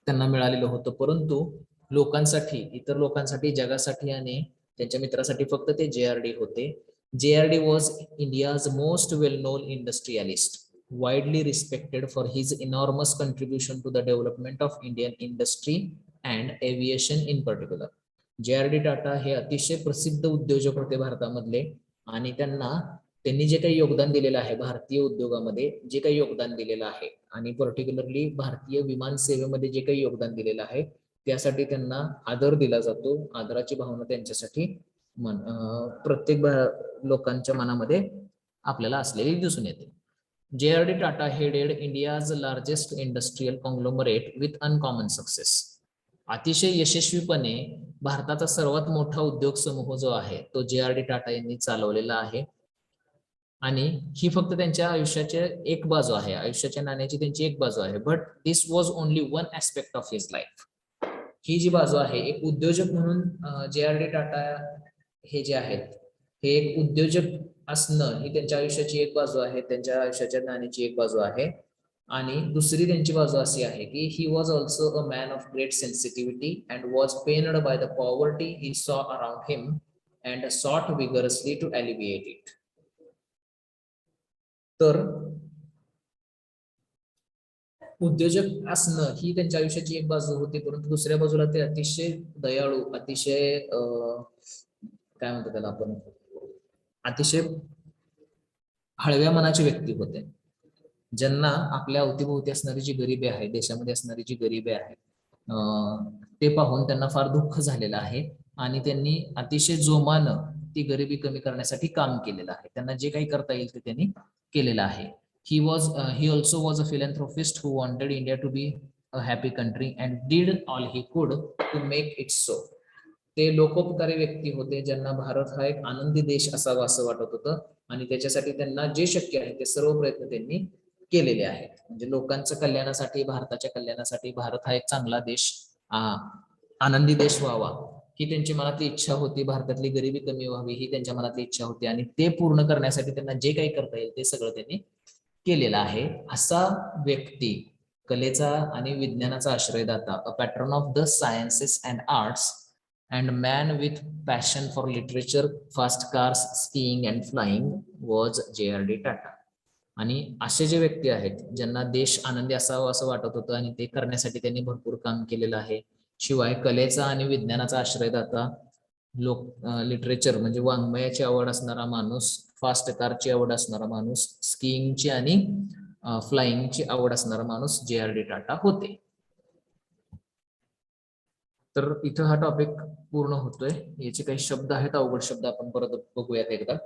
त्यांना मिळालेलं होतं, परंतु लोकांसाठी, इतर लोकांसाठी, जगासाठी आणि त्यांच्या मित्रासाठी फक्त ते JRD होते. JRD was India's most well non industrialist, widely respected for his enormous contribution to the development of Indian industry and aviation in particular. JRD Tata हे अतिशय प्रसिद्ध उद्योजक होते भारतामधले, आणि त्यांनी जे काही योगदान दिलेलं आहे भारतीय उद्योगामध्ये, जे काही योगदान दिलेलं आहे आणि पर्टिक्युलरली भारतीय विमान सेवेमध्ये जे काही योगदान दिलेलं आहे त्यासाठी त्यांना आदर दिला जातो. आदराची भावना त्यांच्यासाठी प्रत्येक लोकांच्या मनामध्ये आपल्याला असलेली दिसून येते. JRD Tata headed India's largest industrial conglomerate with uncommon success. अतिशय यशस्वीपणे भारताचा सर्वात मोठा उद्योग समूह जो आहे तो JRD टाटा यांनी चालवलेला आहे. आणि ही फक्त त्यांच्या आयुष्याची एक बाजू आहे, आयुष्याच्या नाण्याची त्यांची एक बाजू आहे. But this was only one aspect of his life. ही जी बाजू आहे, एक उद्योजक म्हणून JRD टाटा हे जे आहेत हे एक उद्योजक असणं ही त्यांच्या आयुष्याची एक बाजू आहे, त्यांच्या आयुष्याच्या नाण्याची एक बाजू आहे. आणि दुसरी त्यांची बाजू अशी आहे की he was also a man of great sensitivity and was pained by the poverty he saw around him and sought vigorously to alleviate it. तर उद्योजक असणं ही त्यांच्या आयुष्याची एक बाजू होती, परंतु दुसऱ्या बाजूला ते अतिशय दयाळू, अतिशय काय म्हणतो त्याला आपण, अतिशय हळव्या मनाचे व्यक्ती होते, ज्यांना आपल्या अवतीभोवती असणारी जी गरिबी आहे, देशामध्ये असणारी जी गरिबी आहे, ते पाहून त्यांना फार दुःख झालेलं आहे आणि त्यांनी अतिशय जोमानं ती गरिबी कमी करण्यासाठी काम केलेलं आहे. त्यांना जे काही करता येईल ते त्यांनी केलेलं आहे. He also was a philanthropist who wanted India to be a happy country and did all he could to make it so. ते लोकोपकारी व्यक्ती होते, ज्यांना भारत हा एक आनंदी देश असावा असं वाटत होतं आणि त्याच्यासाठी त्यांना जे शक्य आहे ते सर्व प्रयत्न त्यांनी केलेले आहेत. म्हणजे लोकांच्या कल्याणासाठी, भारताच्या कल्याणासाठी, भारत हा एक चांगला देश, आनंदी देश व्हावा ही त्यांची मनातली इच्छा होती. भारतातली गरिबी कमी व्हावी ही त्यांच्या मनातली इच्छा होती आणि ते पूर्ण करण्यासाठी त्यांना जे काही करता येईल ते सगळं त्यांनी केलेला आहे. असा व्यक्ती, कलेचा आणि विज्ञानाचा आश्रयदाता, a patron of the sciences and arts and man with passion for literature, fast cars, skiing and flying was JRD Tata. आणि असे जे व्यक्ती आहेत ज्यांना देश आनंदी असावा असं वाटत होतं आणि ते करण्यासाठी त्यांनी भरपूर काम केलेलं आहे. शिवाय कलेचा आणि विज्ञानाचा आश्रयदाता, लिटरेचर म्हणजे वाङ्मयाची आवड असणारा माणूस, फास्ट कारची आवड असणारा माणूस, स्कीइंगची आणि फ्लाइंगची आवड असणारा माणूस JRD टाटा होते. तर इथं हा टॉपिक पूर्ण होतोय. याचे काही शब्द आहेत, अवघड शब्द, आपण परत बघूयात एकदा.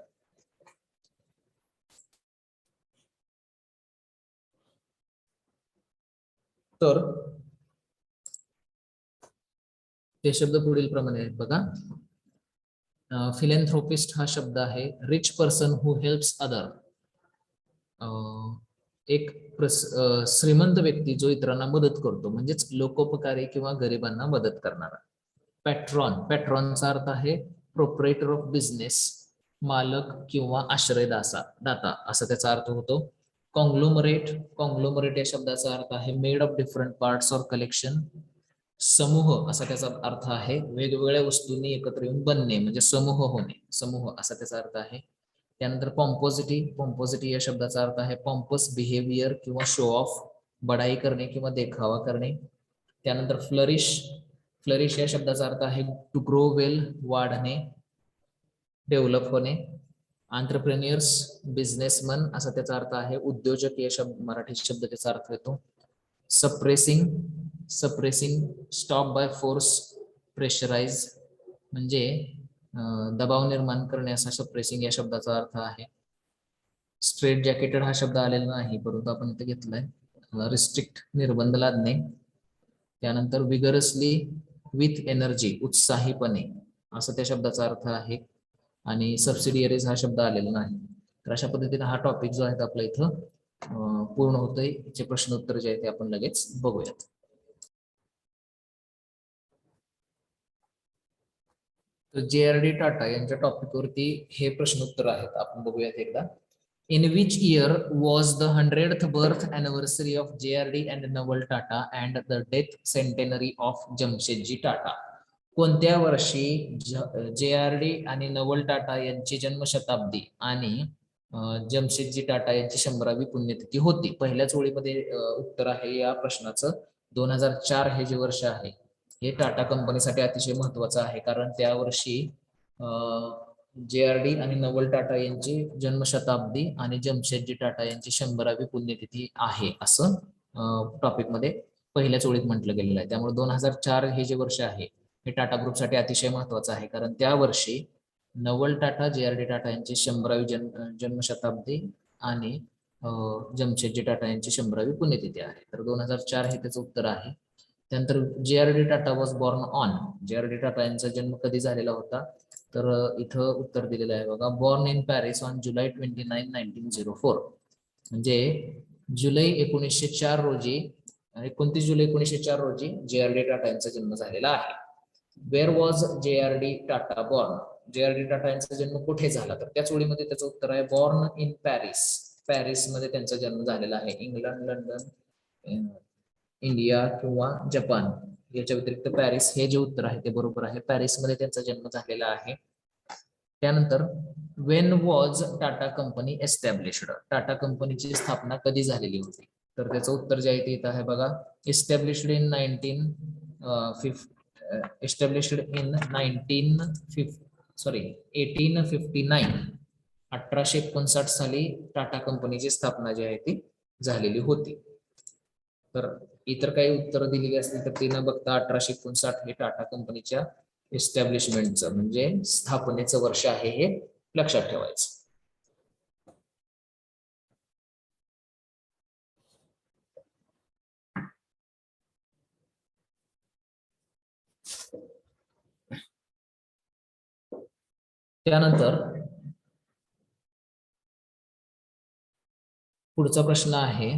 तर ते शब्द पुढील प्रमाणे आहेत बघा. फिलॅन्थ्रोपिस्ट हा शब्द आहे rich person who helps other. एक श्रीमंत व्यक्ती जो इतरांना मदत करतो, म्हणजेच लोकोपकारी किंवा गरिबांना मदत करणारा. पॅट्रॉन, पॅट्रॉनचा अर्थ आहे प्रोप्रायटर ऑफ बिझनेस, मालक किंवा दाता असा त्याचा अर्थ होतो. कॉंग्लोमरेट, कॉंग्लोमरेट या शब्दाचा अर्थ आहे made of different parts or collection. समूह असा त्याचा अर्थ आहे वेगवेगळ्या वस्तूंनी एकत्र येऊन बनणे, म्हणजे समूह होणे, समूह असा त्याचा अर्थ आहे. त्यानंतर पॉम्पोजिटी, पॉम्पोजिटी या शब्दाचा अर्थ आहे पॉम्पस बिहेवियर किंवा शो ऑफ, बडाई करणे किंवा देखावा करणे. त्यानंतर फ्लरिश, फ्लरिश या शब्दाचा अर्थ आहे टू ग्रो वेल, वाढणे, डेव्हलप होणे. एंटरप्रेन्युअर्स, बिझनेसमन असा त्याचा अर्थ आहे उद्योजक या शब्द, मराठी शब्द त्याचा अर्थ येतो. Suppressing, suppressing, stop by force, pressurise म्हणजे दबाव निर्माण करणे असा सप्रेसिंग या शब्दाचा अर्थ आहे. स्ट्रेट जॅकेटेड हा शब्द आलेला नाही, परंतु आपण इथे घेतलाय. रिस्ट्रिक्ट, निर्बंध लादणे. त्यानंतर विगरसली, विथ एनर्जी, उत्साहीपणे असं त्या शब्दाचा अर्थ आहे. आणि सबसिडियरीज हा शब्द आलेला नाही. तर अशा पद्धतीने हा टॉपिक जो आहे आपला इथं पूर्ण होतोय. याचे प्रश्न उत्तर जे आहे ते आपण लगेच बघूयात. तर JRD टाटा यांच्या टॉपिकवरती हे प्रश्न उत्तर आहेत, आपण बघूयात एकदा. In which year was the 100th birth anniversary of JRD and Naval Tata and the death centenary of Jamshedji Tata? कोणत्या वर्षी JRD आणि नवल टाटा यांची जन्मशताब्दी आणि जमशेदजी टाटा यांची 100वी पुण्यतिथी होती? पहिल्याच ओळीमध्ये उत्तर आहे या प्रश्नाचं 2004 हे जे वर्ष आहे हे टाटा कंपनीसाठी अतिशय महत्वाचं आहे, कारण त्या वर्षी JRD आणि नवल टाटा यांची जन्मशताब्दी आणि जमशेदजी टाटा यांची 100वी पुण्यतिथी आहे असं टॉपिक मध्ये पहिल्याच ओळीत म्हटलं गेलेलं आहे. त्यामुळे 2004 हे जे वर्ष आहे हे टाटा ग्रुपसाठी अतिशय महत्वाचं आहे, कारण त्या वर्षी नवल टाटा, JRD टाटा यांची 100वी जन्मशताब्दी आणि जमशेदजी टाटा यांची 100वी पुण्यतिथी आहे. तर 2004 हे त्याचं उत्तर आहे. त्यानंतर JRD Tata was born on, JRD Tata यांचा जन्म कधी झालेला होता? तर इथं उत्तर दिलेलं आहे बघा, बॉर्न इन पॅरिस ऑन जुलै 29, 1904. म्हणजे जुलै 1904 रोजी, 29 जुलै 1904 रोजी JRD टाटा यांचा जन्म झालेला आहे. Where was JRD Tata born? JRD Tata यांचा जन्म कुठे झाला? तर त्याच ओळीमध्ये त्याचं उत्तर आहे बॉर्न इन पॅरिस, पॅरिस मध्ये त्यांचा जन्म झालेला आहे. इंग्लंड, लंडन, इंडिया किंवा जपान याच्या व्यतिरिक्त पॅरिस हे जे उत्तर आहे ते बरोबर आहे. पॅरिस मध्ये त्यांचा जन्म झालेला आहे. त्यानंतर Wien was Tata company established? Tata कंपनीची स्थापना कधी झालेली होती? तर त्याचं उत्तर जे आहे ते इथं आहे बघा. Established in 1859. 1859 साली टाटा कंपनीची स्थापना जी आहे ती झालेली होती. तर इतर काही उत्तर दिलेली असतील तर ती न बघता 1859 हे टाटा कंपनीच्या एस्टॅब्लिशमेंटचं म्हणजे स्थापनेचं वर्ष आहे हे लक्षात ठेवायचं. त्यानंतर पुढचा प्रश्न आहे,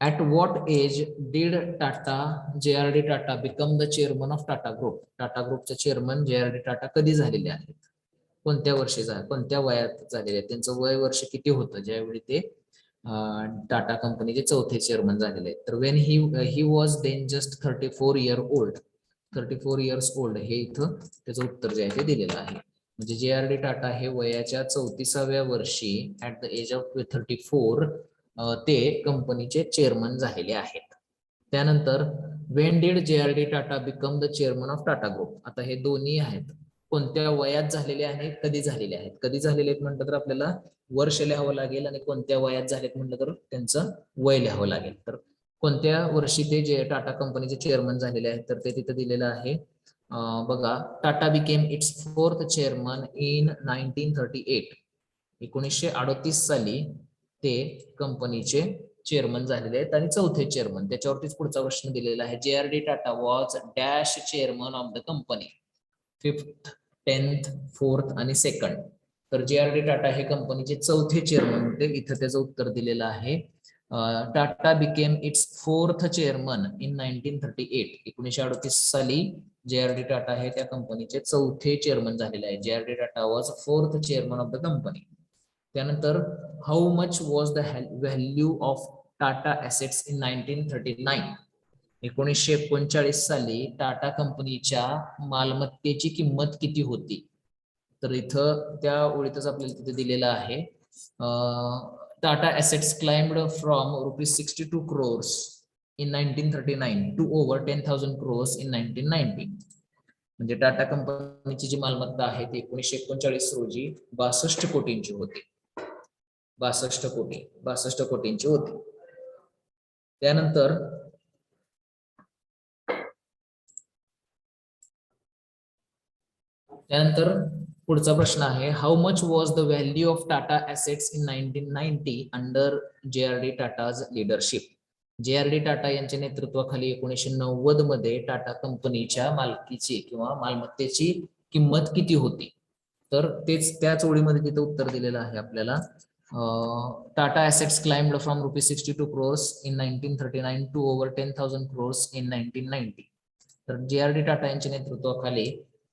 at what age did Tata JRD Tata become the chairman of Tata group? Tata ग्रुपचे चेअरमन JRD टाटा कधी झालेले आहेत? कोणत्या वर्षी कोणत्या वयात झालेले आहेत? त्यांचं वय वर्ष किती होतं ज्यावेळी ते टाटा कंपनीचे चौथे चेअरमन झालेले आहेत? तर when he was then just 34 year old. 34 years old हे इथं त्याचं उत्तर जे आहे ते दिलेलं आहे. म्हणजे JRD टाटा हे वयाच्या 34व्या वर्षी ऍट द एज ऑफ 34 ते कंपनीचे चेअरमन झालेले आहेत. त्यानंतर Wien did JRD Tata become the chairman of Tata group? आता हे दोन्ही आहेत, कोणत्या वयात झालेले आहेत, कधी झालेले आहेत. कधी झालेले आहेत म्हटलं तर आपल्याला वर्ष लिहावं लागेल आणि कोणत्या वयात झालेत म्हटलं तर त्यांचं वय लिहावं लागेल. तर कोणत्या वर्षी ते जे टाटा कंपनीचे चेअरमन झालेले आहेत तर ते तिथं दिलेलं आहे बघा. Tata became it's 4th chairman in 1938. 1938 साली ते कंपनीचे चेअरमन झालेले आहेत आणि चौथे चेअरमन. त्याच्यावरतीच पुढचा प्रश्न दिलेला आहे. JRD Tata was dash chairman of the company 5th, 10th, 4th आणि 2nd. तर JRD टाटा हे कंपनीचे चौथे चेअरमन होते. इथं त्याचं उत्तर दिलेलं आहे. Tata became it's 4th chairman in 1938. 1938 साली JRD टाटा हे त्या कंपनीचे चौथे चेअरमन झालेले आहे. JRD Tata was 4th chairman of the company. त्यानंतर how much was the value of Tata assets in 1939. 1939 साली टाटा कंपनीच्या मालमत्तेची किंमत किती होती? तर इथं त्या ओळीतच आपल्याला तिथे दिलेलं आहे. Tata assets climbed from ₹62 crores in 1939 to over 10,000 crores in 1990. म्हणजे टाटा कंपनीची जी मालमत्ता आहे ती 1939 रोजी 62 कोटींची होती. 62 कोटींची होती. त्यानंतर पुढचा प्रश्न आहे, how much was the value of Tata assets in 1990 under JRD Tatas leadership? JRD Tata यांच्या नेतृत्वाखाली 1990 मध्ये टाटा कंपनीच्या मालकीची किंवा मालमत्तेची किंमत किती होती? तर त्याच ओळीमध्ये तिथे उत्तर दिलेलं आहे आपल्याला. Tata assets climbed from ₹62 crores in 1939 to over 10,000 crores in 1990. तर JRD टाटा यांच्या नेतृत्वाखाली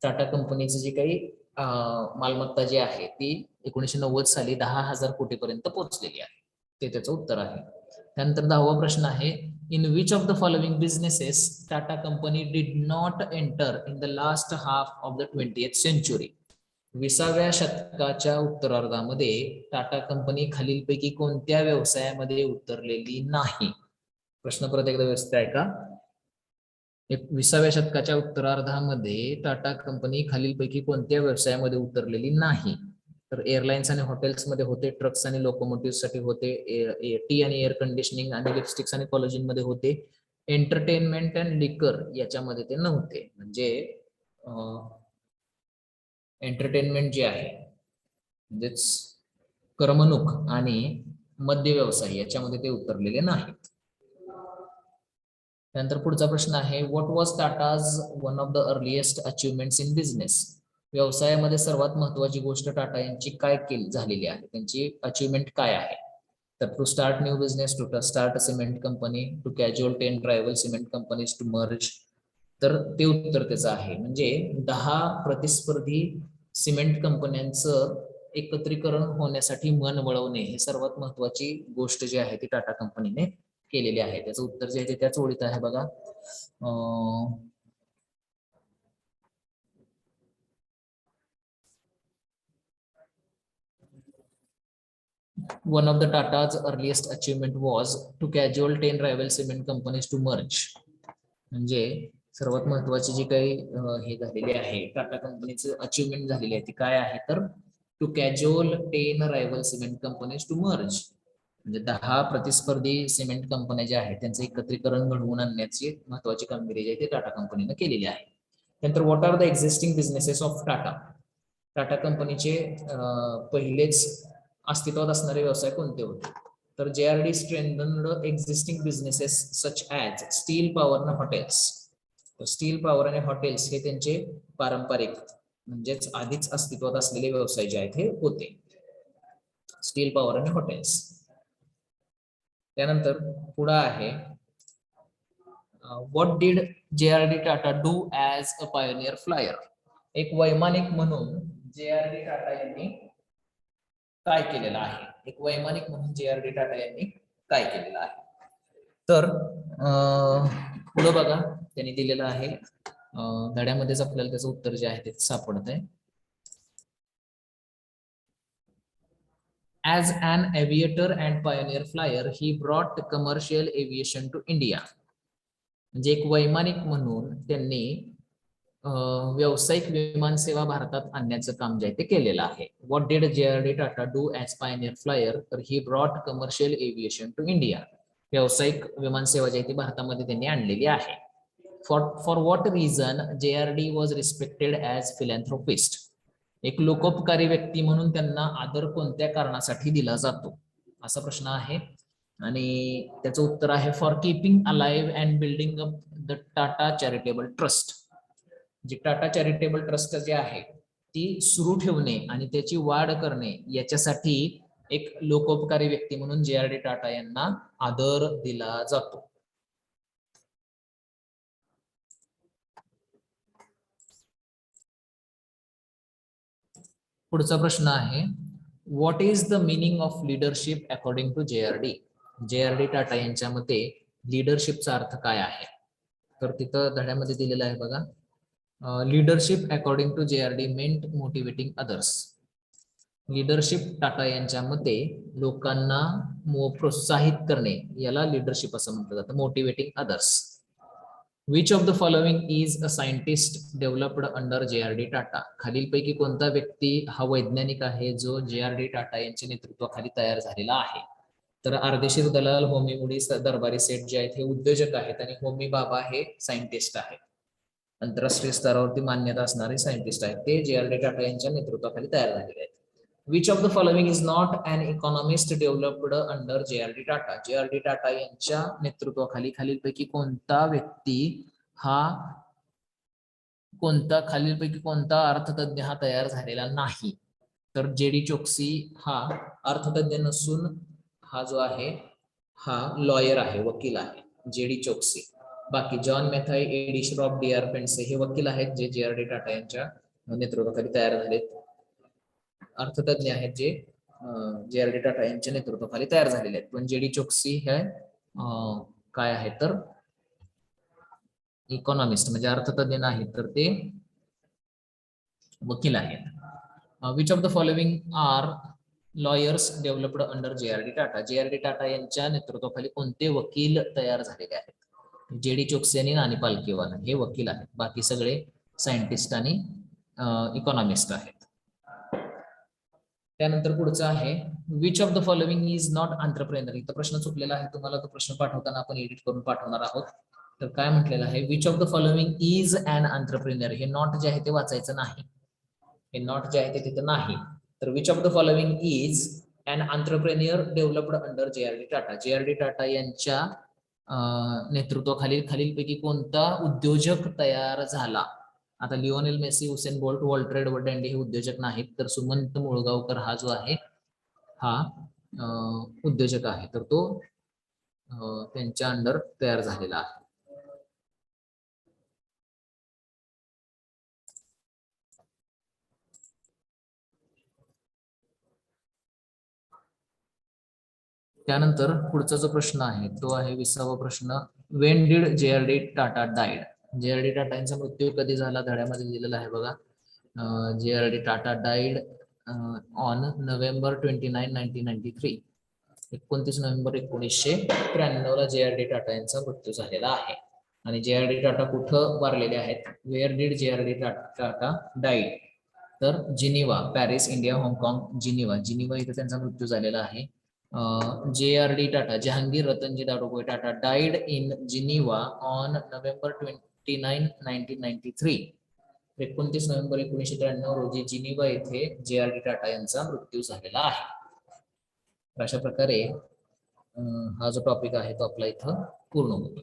टाटा कंपनीची जी काही मालमत्ता जी आहे ती 1990 साली 10,000 कोटीपर्यंत पोहोचलेली आहे. ते त्याचं उत्तर आहे. त्यानंतर 10वा प्रश्न आहे, in which of the following businesses Tata company did not enter in the last half of the 20th century? 20व्या शतकाच्या उत्तरार्धामध्ये टाटा कंपनी खालीलपैकी कोणत्या व्यवसायामध्ये उतरलेली नाही? प्रश्न परत एकदा व्यवस्थित आहे का? 20व्या शतकाच्या उत्तरार्धामध्ये टाटा कंपनी खालीलपैकी कोणत्या व्यवसायामध्ये उतरलेली नाही? तर एअरलाइन्स आणि हॉटेल्स मध्ये होते, ट्रक्स आणि लोकोमोटिव्ह साठी होते, टी आणि एअर कंडिशनिंग आणि लिपस्टिक्स आणि कॉलेजिन मध्ये होते, एंटरटेनमेंट अँड लिकर याच्यामध्ये ते नव्हते. म्हणजे एंटरटेनमेंट जे आहे म्हणजेच करमणूक आणि मद्य व्यवसाय याच्यामध्ये ते उतरलेले नाहीत. त्यानंतर पुढचा प्रश्न आहे, what was Tatas one of the earliest achievements in business? व्यवसायामध्ये सर्वात महत्वाची गोष्ट टाटा यांची काय झालेली आहे, त्यांची अचिव्हमेंट काय आहे? तर to start new business, to start a cement company, to cajole 10 rival cement companies, to merge. तर ते उत्तर त्याचं आहे. म्हणजे 10 प्रतिस्पर्धी सिमेंट कंपन्यांचं एकत्रीकरण होण्यासाठी मन वळवणे हे सर्वात महत्वाची गोष्ट जी आहे ती टाटा कंपनीने केलेली आहे. त्याचं उत्तर जे आहे ते त्याच ओळीत आहे बघा. One of the Tata's earliest achievement was to cajole 10 rival cement companies to merge. म्हणजे सर्वात महत्वाची जी काही हे झालेली आहे टाटा कंपनीचं अचिव्हमेंट झालेली आहे ती काय आहे तर to cajole 10 rival cement companies to merge. म्हणजे 10 प्रतिस्पर्धी सिमेंट कंपन्या ज्या आहेत त्यांचं एकत्रीकरण घडवून आणण्याची महत्वाची कामगिरी जी आहे ती टाटा कंपनीने केलेली आहे. नंतर what are the existing businesses of Tata. Tata कंपनीचे पहिलेच अस्तित्वात असणारे व्यवसाय कोणते होते तर JRD strengthened existing businesses such as steel power आणि हॉटेल्स. स्टील पॉवर आणि हॉटेल्स हे त्यांचे पारंपरिक म्हणजेच आधीच अस्तित्वात असलेले व्यवसाय जे आहेत हे होते. स्टील पॉवर आणि हॉटेल्स. त्यानंतर पुढे आहे what did JRD Tata do as a pioneer flyer. एक वैमानिक म्हणून JRD टाटा यांनी काय केलेलं आहे. एक वैमानिक म्हणून JRD टाटा यांनी काय केलेलं आहे तर पुढे बघा त्यांनी दिलेलं आहे धड्यामध्येच आपल्याला त्याचं उत्तर जे आहे ते सापडत आहे. As an aviator and pioneer flyer, he brought commercial aviation to India. म्हणजे एक वैमानिक म्हणून त्यांनी व्यावसायिक विमान सेवा भारतात आणण्याचं काम जे आहे ते केलेलं आहे. What did JRD Tata do as pioneer flyer तर he brought commercial aviation to India. व्यावसायिक विमान सेवा जी आहे ती भारतामध्ये त्यांनी आणलेली आहे. For what reason JRD was respected as philanthropist. एक लोकोपकारी व्यक्ती म्हणून त्यांना आदर कोणत्या कारणासाठी दिला जातो असा प्रश्न आहे आणि त्याचं उत्तर आहे for keeping alive and building up the Tata charitable trust. जी टाटा चॅरिटेबल ट्रस्ट जे आहे ती सुरू ठेवणे आणि त्याची वाढ करणे याच्यासाठी एक लोकोपकारी व्यक्ती म्हणून JRD टाटा यांना आदर दिला जातो. पुढचा प्रश्न आहे what is the meaning of leadership according to JRD Tata यांच्या मते लिडरशिपचा अर्थ काय आहे तर तिथं धड्यामध्ये दिलेलं आहे बघा. लीडरशिप अकॉर्डिंग टू JRD मेंट मोटिवेटिंग अदर्स. लीडरशिप टाटा यांच्या मते लोकांना प्रोत्साहित करणे याला लीडरशिप असं म्हटलं जातं. Motivating others. Which of the following is a scientist developed under JRD Tata. खालीलपैकी कोणता व्यक्ती हा वैज्ञानिक आहे जो JRD टाटा यांच्या नेतृत्वाखाली तयार झालेला आहे तर अर्देशीर दलाल, होमी मुडी, दरबारी सेठ जे आहेत हे उद्योजक आहेत आणि होमी बाबा हे सायंटिस्ट आहेत. आंतरराष्ट्रीय स्तरावरती मान्यता असणारे सायंटिस्ट आहेत ते JRD टाटा यांच्या नेतृत्वाखाली तयार झालेले आहेत. Which of the following is not an economist developed under JRD Tata. JRD Tata यांच्या नेतृत्वाखाली खालीलपैकी कोणता व्यक्ती हा खालीलपैकी कोणता अर्थतज्ञ हा तयार झालेला नाही तर JD चोक्सी हा अर्थतज्ञ नसून हा जो आहे हा लॉयर आहे, वकील आहे JD चोक्सी. बाकी जॉन मेथाई, एडी श्रॉफ, DR पेंडसे हे वकील आहेत जे JRD टाटा यांच्या नेतृत्वाखाली तयार झालेत. अर्थतज्ञ आहेत जे JRD टाटा यांच्या नेतृत्वाखाली तयार झालेले आहेत. पण JD चोक्सी हे काय आहे तर इकॉनॉमिस्ट म्हणजे अर्थतज्ञ नाही तर ते वकील आहेत. Which of the following are lawyers developed under JRD Tata. JRD Tata यांच्या नेतृत्वाखाली कोणते वकील तयार झालेले आहेत. JD चोक्सी आणि नानी पालकीवाला हे वकील आहेत. बाकी सगळे सायंटिस्ट आणि इकॉनॉमिस्ट आहेत. त्यानंतर पुढचं आहे which of the following is not entrepreneur. इथं प्रश्न चुकलेला आहे, तुम्हाला तो प्रश्न पाठवताना आपण एडिट करून पाठवणार आहोत. तर काय म्हटलेलं आहे which of the following is an entrepreneur. हे नॉट जे आहे ते वाचायचं नाही, हे नॉट जे आहे ते तिथं नाही. तर which of the following is an entrepreneur developed under JRD Tata. JRD Tata यांच्या नेतृत्वाखाली खालीलपैकी कोणता उद्योजक तयार झाला. आता Lionel Messi, Usain Bolt, Walter Edward डँडी हे उद्योजक नाहीत तर सुमंत मुळगावकर हा जो आहे हा उद्योजक आहे तर तो त्यांच्या अंडर तयार झालेला आहे. त्यानंतर पुढचा जो प्रश्न आहे तो आहे 20वा प्रश्न. When did JRD Tata died. JRD Tata यांचा मृत्यू कधी झाला धड्यामध्ये दिलेला आहे बघा. JRD Tata died on November 29, 1993. 29 November 1993 ला JRD टाटा यांचा मृत्यू झालेला आहे. आणि JRD टाटा कुठं वारलेले आहेत? Where did JRD Tata died? तर जिनिवा, पॅरिस, इंडिया, हाँगकाँग, जिनिवा इथे त्यांचा मृत्यू झालेला आहे. JRD Tata, Jehangir Ratanji Dadabhoy Tata died in Geneva on November 29, 1993. 29 November 1993 रोजी जिनिवा येथे JRD टाटा यांचा मृत्यू झालेला आहे. अशा प्रकारे हा जो टॉपिक आहे तो आपला इथं पूर्ण होतो.